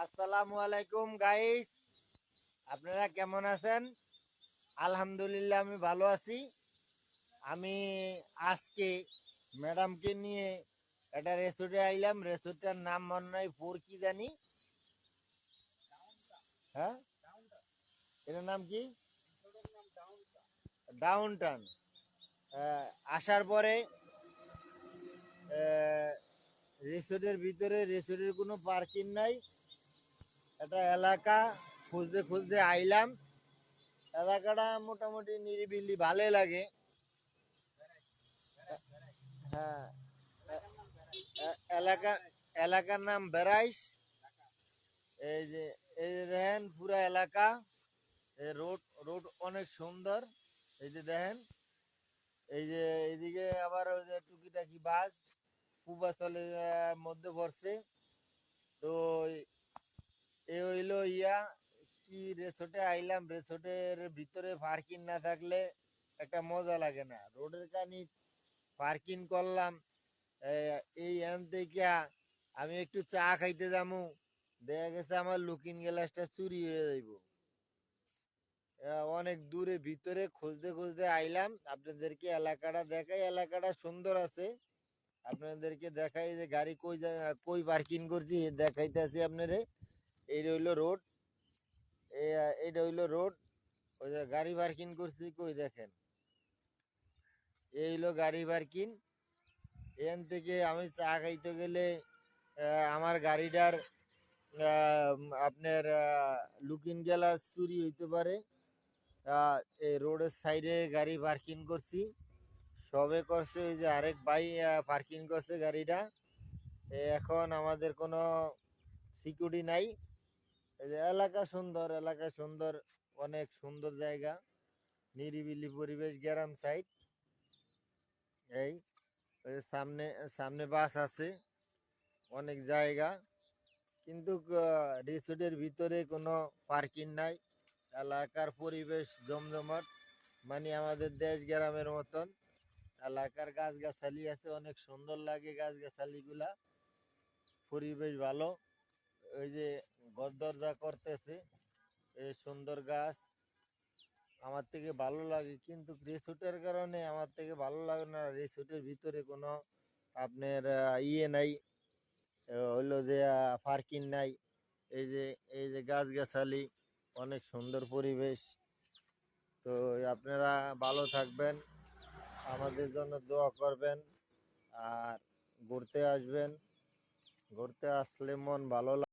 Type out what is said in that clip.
আসসালামু আলাইকুম গাইস, আপনারা কেমন আছেন? আলহামদুলিল্লাহ আমি ভালো আছি। আমি আজকে ম্যাডামকে নিয়ে একটা রেস্টুরেন্টে আইলাম। রেস্টুরেন্টের নাম মনে নাই, ফোর কি জানি, হ্যাঁ এটার নাম কি, ডাউন টাউন। আসার পরে রেস্টুরেন্টের ভিতরে রেস্টুরেন্টের কোনো পার্কিং নাই। একটা এলাকা খুঁজতে খুঁজতে আইলাম। এলাকাটা মোটামুটি নিরিবিলি ভালো লাগে। হ্যাঁ, এলাকা এলাকার নাম বেড়াইশ। এই যে এই যে দেখেন পুরা এলাকা, রোড রোড অনেক সুন্দর। এই যে দেখেন, এই যে এইদিকে আবার ওই যে টুকিটাকি বাস পূর্বাচলের মধ্যে পড়ছে। তো এ হইলো ইয়া কি, রেসোর্টে আইলাম। রেসোর্টের ভিতরে পার্কিং না থাকলে একটা মজা লাগে না। রোডের কানি পার্কিং করলাম। এই এন থেকে আমি একটু চা খাইতে যাবো, দেখা গেছে আমার লুকিং গ্লাসটা চুরি হয়ে যাইব। অনেক দূরে ভিতরে খুঁজতে খুঁজতে আইলাম। আপনাদেরকে এলাকাটা দেখাই, এলাকাটা সুন্দর আছে। আপনাদেরকে দেখাই যে গাড়ি কই কই পার্কিং করছি দেখাইতেছি আপনারে। এই হইলো রোড, এইটা হইলো রোড। ওই যে গাড়ি পার্কিং করছি কই দেখেন, এই হইলো গাড়ি পার্কিং। এখান থেকে আমি চা খাইতে গেলে আমার গাড়িটার আপনার লুকিং গ্লাস চুরি হইতে পারে। এই রোডের সাইডে গাড়ি পার্কিং করছি, সবে করছে ওই যে আরেক ভাই পার্কিং করছে গাড়িটা। এখন আমাদের কোনো সিকিউরিটি নাই। এই যে এলাকা সুন্দর, এলাকা সুন্দর, অনেক সুন্দর জায়গা, নিরিবিলি পরিবেশ, গ্রাম সাইড। এই ওই যে সামনে সামনে বাস আছে, অনেক জায়গা, কিন্তু রিসোর্টের ভিতরে কোনো পার্কিং নাই। এলাকার পরিবেশ জমজমাট, মানে আমাদের দেশ গ্রামের মতন। এলাকার গাছগাছালি আছে, অনেক সুন্দর লাগে গাছগাছালি গুলা, পরিবেশ ভালো। ওই যে ঘর দরজা করতেছে, এই সুন্দর গাছ, আমার থেকে ভালো লাগে। কিন্তু রিসোর্টের কারণে আমার থেকে ভালো লাগে না, রিসোর্টের ভিতরে কোনো আপনার ইয়ে নাই, হইলো যে পার্কিং নাই। এই যে গাছগাছালি, অনেক সুন্দর পরিবেশ। তো আপনারা ভালো থাকবেন, আমাদের জন্য দোয়া করবেন, আর ঘুরতে আসবেন। ঘুরতে আসলে মন ভালো লাগে।